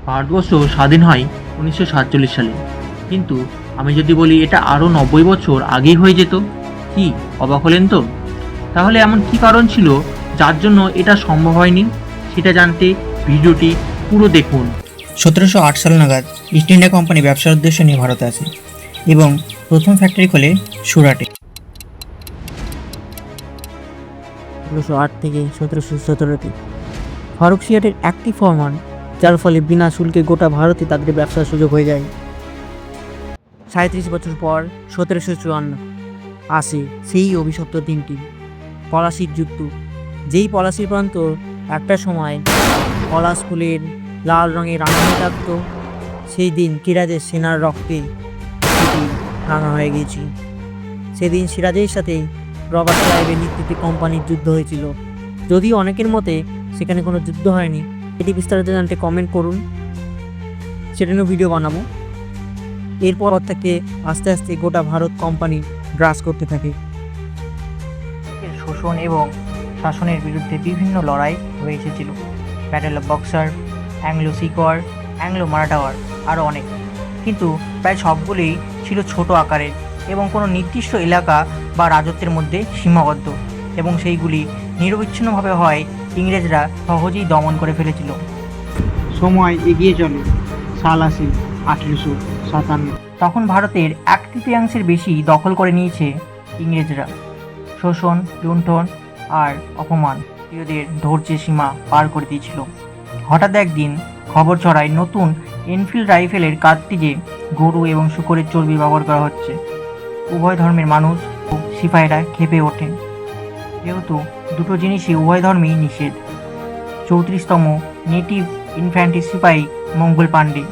ভারতবর্ষ স্বাধীন হয় 1947 সালে, কিন্তু আমি যদি বলি এটা আরও 90 বছর আগেই হয়ে যেত, কি অবাক হলেন তো? তাহলে এমন কি কারণ ছিল যার জন্য এটা সম্ভব হয়নি? সেটা জানতে ভিডিওটি পুরো দেখুন। 1708 সাল নাগাদ ইস্ট ইন্ডিয়া কোম্পানি ব্যবসার উদ্দেশ্য নিয়ে ভারতে আসে এবং প্রথম ফ্যাক্টরি খোলে সুরাটে। 1608 থেকে 1717-তে ফারুক সিয়াটের একটি ফরমান, যার ফলে বিনা শুল্কে গোটা ভারতে তাদের ব্যবসার সুযোগ হয়ে যায়। 37 বছর পর 1754 আসে সেই অভিশপ্ত দিনটি, পলাশির যুদ্ধ। যেই পলাশির প্রান্ত একটা সময় পলাশ ফুলের লাল রঙে রাঙা হয়ে থাকত, সেই দিন কিরাজের সেনার রক্তে সেটি রাঙা হয়ে গিয়েছিল। সেদিন সিরাজের সাথে রবার্ট ক্লাইভের নেতৃত্বে কোম্পানির যুদ্ধ হয়েছিল। যদিও অনেকের মতে সেখানে কোনো যুদ্ধ হয়নি, এটি বিস্তারিত জানতে কমেন্ট করুন, সেটা নিয়েও ভিডিও বানাবো। এরপর থেকে আস্তে আস্তে গোটা ভারত কোম্পানি গ্রাস করতে থাকে। শোষণ এবং শাসনের বিরুদ্ধে বিভিন্ন লড়াই হয়ে এসেছিল। Battle of Buxar, Anglo Sikh war, Anglo Maratha war, আরও অনেক। কিন্তু প্রায় সবগুলোই ছিল ছোট আকারের এবং কোনো নির্দিষ্ট এলাকা বা রাজত্বের মধ্যে সীমাবদ্ধ, এবং সেইগুলি নিরবিচ্ছিন্নভাবে হয় ইংরেজরা সহজেই দমন করে ফেলেছিল। সময় এগিয়ে চলে, সাল আসে 1857। তখন ভারতের 1/3 বেশি দখল করে নিয়েছে ইংরেজরা। শোষণ, লুণ্ঠন আর অপমান ভারতীয়দের ধৈর্যের সীমা পার করে দিয়েছিল। হঠাৎ একদিন খবর ছড়ায় নতুন এনফিল্ড রাইফেলের কার্ট্রিজে গরু এবং শূকরের চর্বি ব্যবহার করা হচ্ছে। উভয় ধর্মের মানুষ ও সিপাহীরা ক্ষেপে ওঠেন, যেহেতু দুটো জিনিসই উভয় ধর্মেই নিষেধ। 34তম নেটিভ ইনফ্যান্ট্রি সিপাহী মঙ্গল পাণ্ডে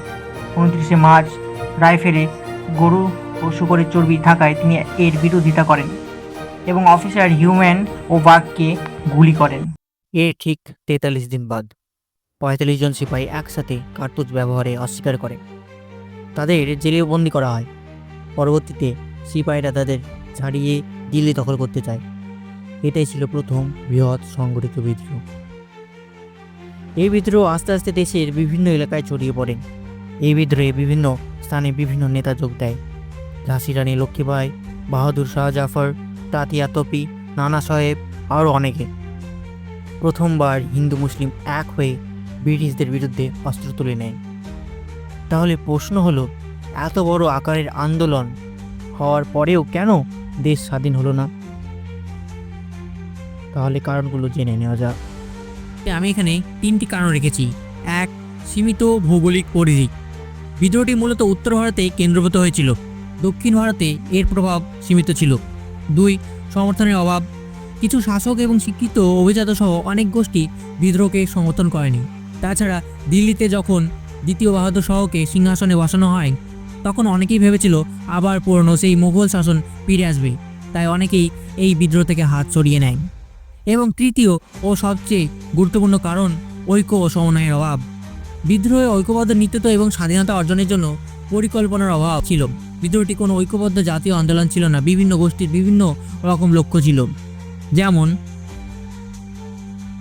29শে মার্চ রাইফেলে গরু ও শূকরের চর্বি থাকায় তিনি এর বিরোধিতা করেন এবং অফিসার হিউম্যান ও বাঘকে গুলি করেন। এর ঠিক 43 দিন বাদ 45 জন সিপাহী একসাথে কার্তুজ ব্যবহারে অস্বীকার করে। তাদের জেলে বন্দি করা হয়। পরবর্তীতে সিপাহীরা তাদের ছাড়িয়ে দিল্লি দখল করতে চায়। এটাই ছিল প্রথম বৃহৎ সংগঠিত বিদ্রোহ। এই বিদ্রোহ আস্তে আস্তে দেশের বিভিন্ন এলাকায় ছড়িয়ে পড়ে। এই বিদ্রোহে বিভিন্ন স্থানে বিভিন্ন নেতা যোগ দেয়। ঝাঁসি রানী লক্ষ্মীবাই, বাহাদুর শাহ জাফর, তাতিয়া তোপি, নানা সাহেব, আরও অনেকে। প্রথমবার হিন্দু মুসলিম এক হয়ে ব্রিটিশদের বিরুদ্ধে অস্ত্র তুলে নেয়। তাহলে প্রশ্ন হলো, এত বড় আকারের আন্দোলন হওয়ার পরেও কেন দেশ স্বাধীন হলো না? তাহলে কারণগুলো জেনে নেওয়া যাক। আমি এখানে 3টি কারণ রেখেছি। 1. সীমিত ভৌগোলিক পরিধি। বিদ্রোহটি মূলত উত্তর ভারতে কেন্দ্রীভূত হয়েছিল, দক্ষিণ ভারতে এর প্রভাব সীমিত ছিল। 2. সমর্থনের অভাব। কিছু শাসক এবং শিক্ষিত অভিজাত সহ অনেক গোষ্ঠী বিদ্রোহকে সমর্থন করেনি। তাছাড়া দিল্লিতে যখন দ্বিতীয় বাহাদুর শাহকে সিংহাসনে বসানো হয়, তখন অনেকেই ভেবেছিল আবার পুরনো সেই মুঘল শাসন ফিরে আসবে, তাই অনেকেই এই বিদ্রোহ থেকে হাত সরিয়ে নেয়। এবং 3য় ও সবচেয়ে গুরুত্বপূর্ণ কারণ, ঐক্য ও সমন্বয়ের অভাব। বিদ্রোহে ঐক্যবদ্ধ নেতৃত্ব এবং স্বাধীনতা অর্জনের জন্য পরিকল্পনার অভাব ছিল। বিদ্রোহটি কোনো ঐক্যবদ্ধ জাতীয় আন্দোলন ছিল না, বিভিন্ন গোষ্ঠীর বিভিন্ন রকম লক্ষ্য ছিল। যেমন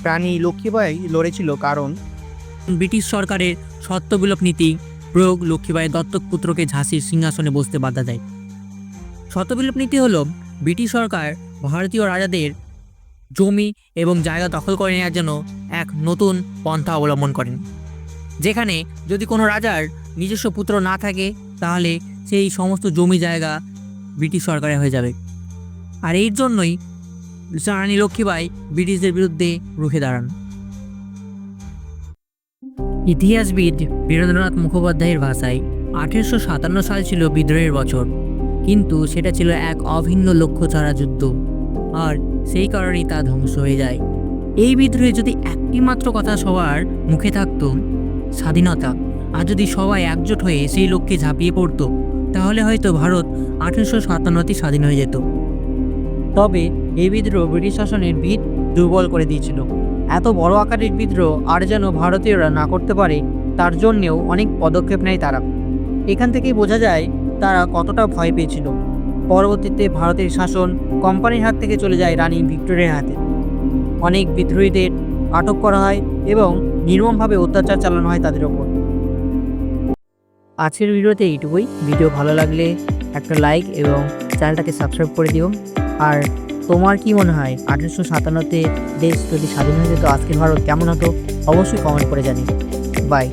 রানী লক্ষ্মীবাই লড়েছিল কারণ ব্রিটিশ সরকারের সত্যবিলোপ নীতি প্রয়োগ লক্ষ্মীবাইয়ের দত্তক পুত্রকে ঝাঁসির সিংহাসনে বসতে বাধা দেয়। সত্যবিলোপ নীতি হলো ব্রিটিশ সরকার ভারতীয় রাজাদের জমি এবং জায়গা দখল করে নেওয়ার জন্য এক নতুন পন্থা অবলম্বন করেন, যেখানে যদি কোনো রাজার নিজস্ব পুত্র না থাকে তাহলে সেই সমস্ত জমি জায়গা ব্রিটিশ সরকারের হয়ে যাবে। আর এর জন্যই রানী লক্ষ্মীবাই ব্রিটিশদের বিরুদ্ধে রুখে দাঁড়ান। ইতিহাসবিদ বীরেন্দ্রনাথ মুখোপাধ্যায়ের ভাষায় 1857 সাল ছিল বিদ্রোহের বছর, কিন্তু সেটা ছিল এক অভিন্ন লক্ষ্য ছাড়া যুদ্ধ, আর সেই কারণেই তা ধ্বংস হয়ে যায়। এই বিদ্রোহে যদি একটি মাত্র কথা সবার মুখে থাকতো, স্বাধীনতা, আর যদি সবাই একজোট হয়ে সেই লক্ষ্যে ঝাঁপিয়ে পড়তো, তাহলে হয়তো ভারত 1857 স্বাধীন হয়ে যেত। তবে এই বিদ্রোহ ব্রিটিশ শাসনের ভিত দুর্বল করে দিয়েছিল। এত বড় আকারের বিদ্রোহ আর যেন ভারতীয়রা না করতে পারে, তার জন্যেও অনেক পদক্ষেপ নেয় তারা। এখান থেকেই বোঝা যায় তারা কতটা ভয় পেয়েছিল। পরবর্তীতে ভারতের শাসন কোম্পানির হাত থেকে চলে যায় রানী ভিক্টোরিয়ার হাতে। অনেক বিদ্রোহীদের আটক করা হয় এবং নির্মমভাবে অত্যাচার চালানো হয় তাদের ওপর। আজকের ভিডিওতে এইটুকুই। ভিডিও ভালো লাগলে একটা লাইক এবং চ্যানেলটাকে সাবস্ক্রাইব করে দিও। আর তোমার কি মনে হয় 1857-তে দেশ যদি স্বাধীন হয়ে যেত আজকের ভারত কেমন হতো অবশ্যই কমেন্ট করে জানিও। বাই।